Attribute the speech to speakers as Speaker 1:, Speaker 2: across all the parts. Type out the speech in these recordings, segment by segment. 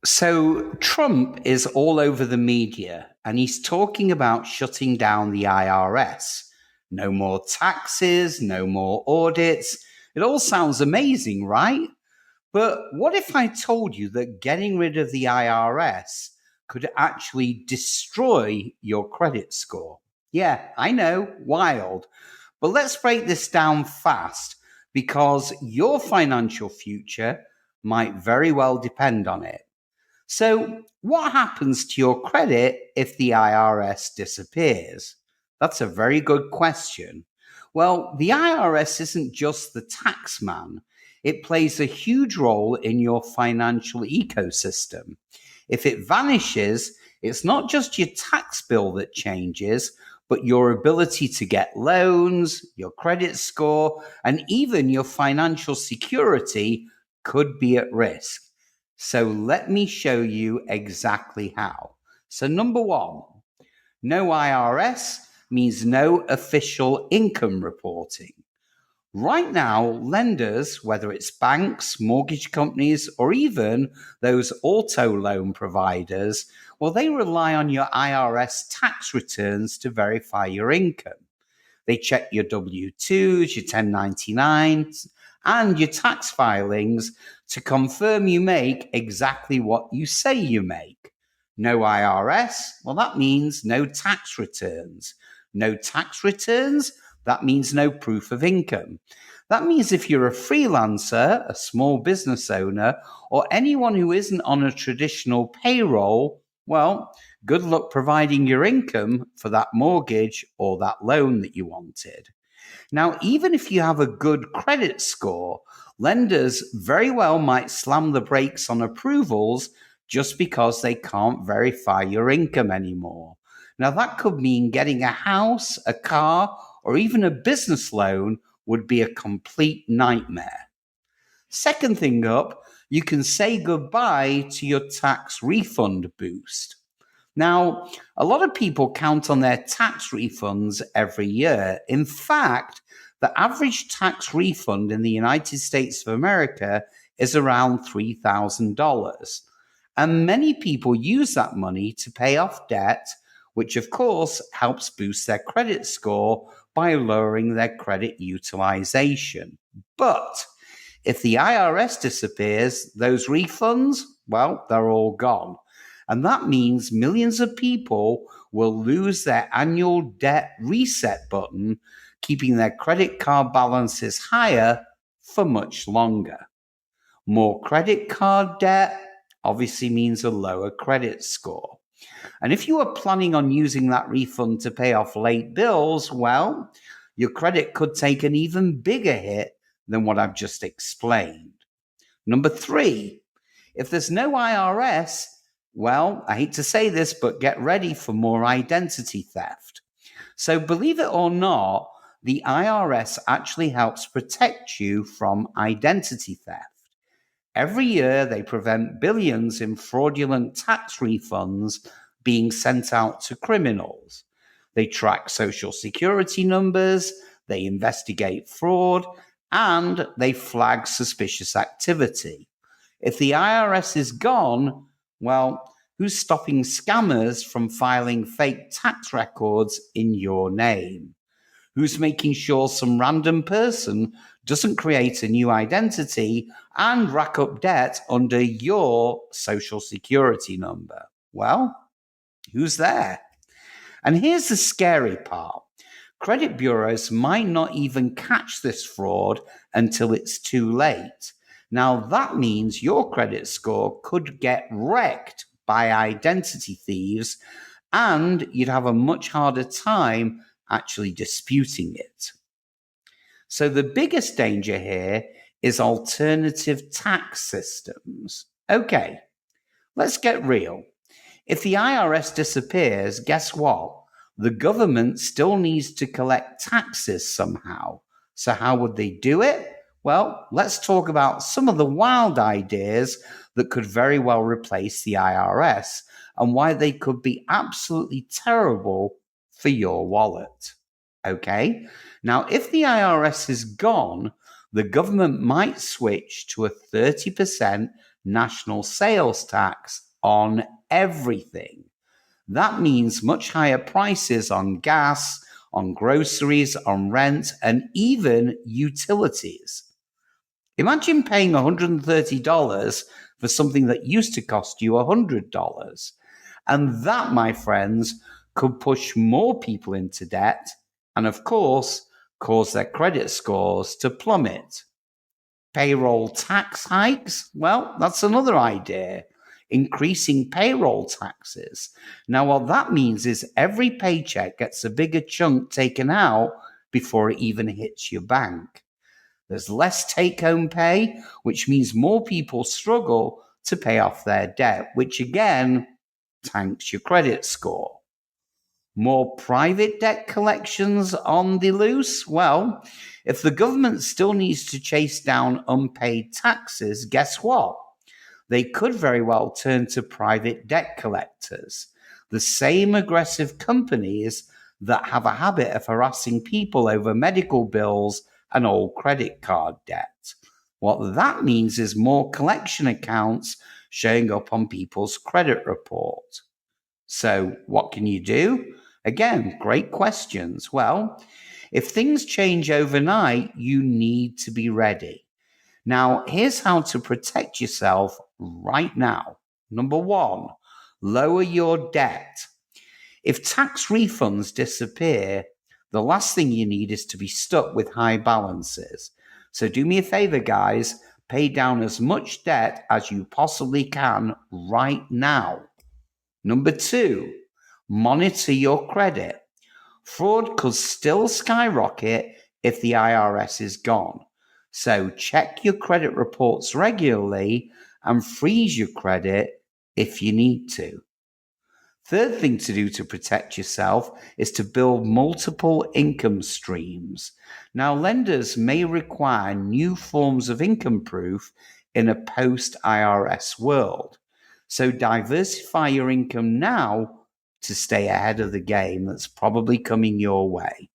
Speaker 1: So Trump is all over the media and he's talking about shutting down the IRS. No more taxes, no more audits. It all sounds amazing, right? But what if I told you that getting rid of the IRS could actually destroy your credit score? Yeah, I know, wild. But let's break this down fast because your financial future might very well depend on it. So, what happens to your credit if the IRS disappears? That's a very good question. Well, the IRS isn't just the tax man, it plays a huge role in your financial ecosystem. If it vanishes, it's not just your tax bill that changes, but your ability to get loans, your credit score, and even your financial security could be at risk. So let me show you exactly how. So, number one, no IRS means no official income reporting. Right now, lenders, whether it's banks, mortgage companies, or even those auto loan providers, well, they rely on your IRS tax returns to verify your income. They check your W 2s, your 1099s, and your tax filings to confirm you make exactly what you say you make. No IRS, well, that means no tax returns. No tax returns, that means no proof of income. That means if you're a freelancer, a small business owner, or anyone who isn't on a traditional payroll, well, good luck providing your income for that mortgage or that loan that you wanted. Now, even if you have a good credit score, lenders very well might slam the brakes on approvals just because they can't verify your income anymore. Now, that could mean getting a house, a car, or even a business loan would be a complete nightmare. Second thing up, you can say goodbye to your tax refund boost. Now, a lot of people count on their tax refunds every year. In fact, the average tax refund in the United States of America is around $3,000. And many people use that money to pay off debt, which of course helps boost their credit score by lowering their credit utilization. But if the IRS disappears, those refunds, well, they're all gone. And that means millions of people will lose their annual debt reset button, keeping their credit card balances higher for much longer. More credit card debt obviously means a lower credit score. And if you are planning on using that refund to pay off late bills, well, your credit could take an even bigger hit than what I've just explained. Number three, if there's no IRS, well, I hate to say this, but get ready for more identity theft. So, believe it or not, the IRS actually helps protect you from identity theft. Every year, they prevent billions in fraudulent tax refunds being sent out to criminals. They track social security numbers, they investigate fraud, and they flag suspicious activity. If the IRS is gone, well, who's stopping scammers from filing fake tax records in your name? Who's making sure some random person doesn't create a new identity and rack up debt under your social security number? Well, who's there? And here's the scary part. Credit bureaus might not even catch this fraud until it's too late. Now, that means your credit score could get wrecked by identity thieves, and you'd have a much harder time actually disputing it. So, the biggest danger here is alternative tax systems. Okay, let's get real. If the IRS disappears, guess what? The government still needs to collect taxes somehow. So, how would they do it? Well, let's talk about some of the wild ideas that could very well replace the IRS and why they could be absolutely terrible for your wallet. Okay, now if the IRS is gone, the government might switch to a 30% national sales tax on everything. That means much higher prices on gas, on groceries, on rent, and even utilities. Imagine paying $130 for something that used to cost you $100. And that, my friends, could push more people into debt and, of course, cause their credit scores to plummet. Payroll tax hikes? Well, that's another idea. Increasing payroll taxes. Now, what that means is every paycheck gets a bigger chunk taken out before it even hits your bank. There's less take-home pay, which means more people struggle to pay off their debt, which again tanks your credit score. More private debt collections on the loose? Well, if the government still needs to chase down unpaid taxes, guess what? They could very well turn to private debt collectors, the same aggressive companies that have a habit of harassing people over medical bills and old credit card debt. What that means is more collection accounts showing up on people's credit report. So, what can you do? Again, great questions. Well, if things change overnight, you need to be ready. Now, here's how to protect yourself right now. Number one, lower your debt. If tax refunds disappear, the last thing you need is to be stuck with high balances. So do me a favor, guys, pay down as much debt as you possibly can right now. Number two, monitor your credit. Fraud could still skyrocket if the IRS is gone. So check your credit reports regularly and freeze your credit if you need to. Third thing to do to protect yourself is to build multiple income streams. Now, lenders may require new forms of income proof in a post-IRS world. So diversify your income now to stay ahead of the game that's probably coming your way.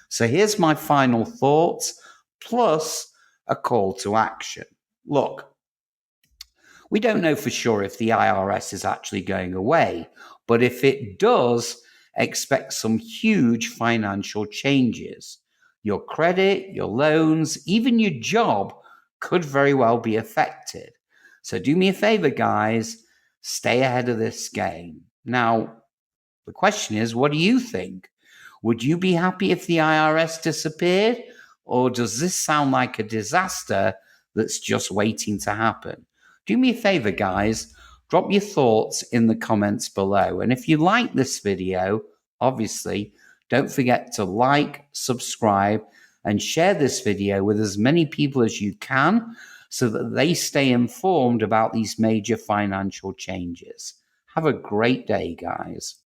Speaker 1: So here's my final thoughts, plus a call to action. Look, we don't know for sure if the IRS is actually going away, but if it does, expect some huge financial changes. Your credit, your loans, even your job could very well be affected. So do me a favor, guys, stay ahead of this game. Now, the question is, what do you think? Would you be happy if the IRS disappeared? Or does this sound like a disaster that's just waiting to happen? Do me a favor, guys, drop your thoughts in the comments below. And if you like this video, obviously, don't forget to like, subscribe, and share this video with as many people as you can so that they stay informed about these major financial changes. Have a great day, guys.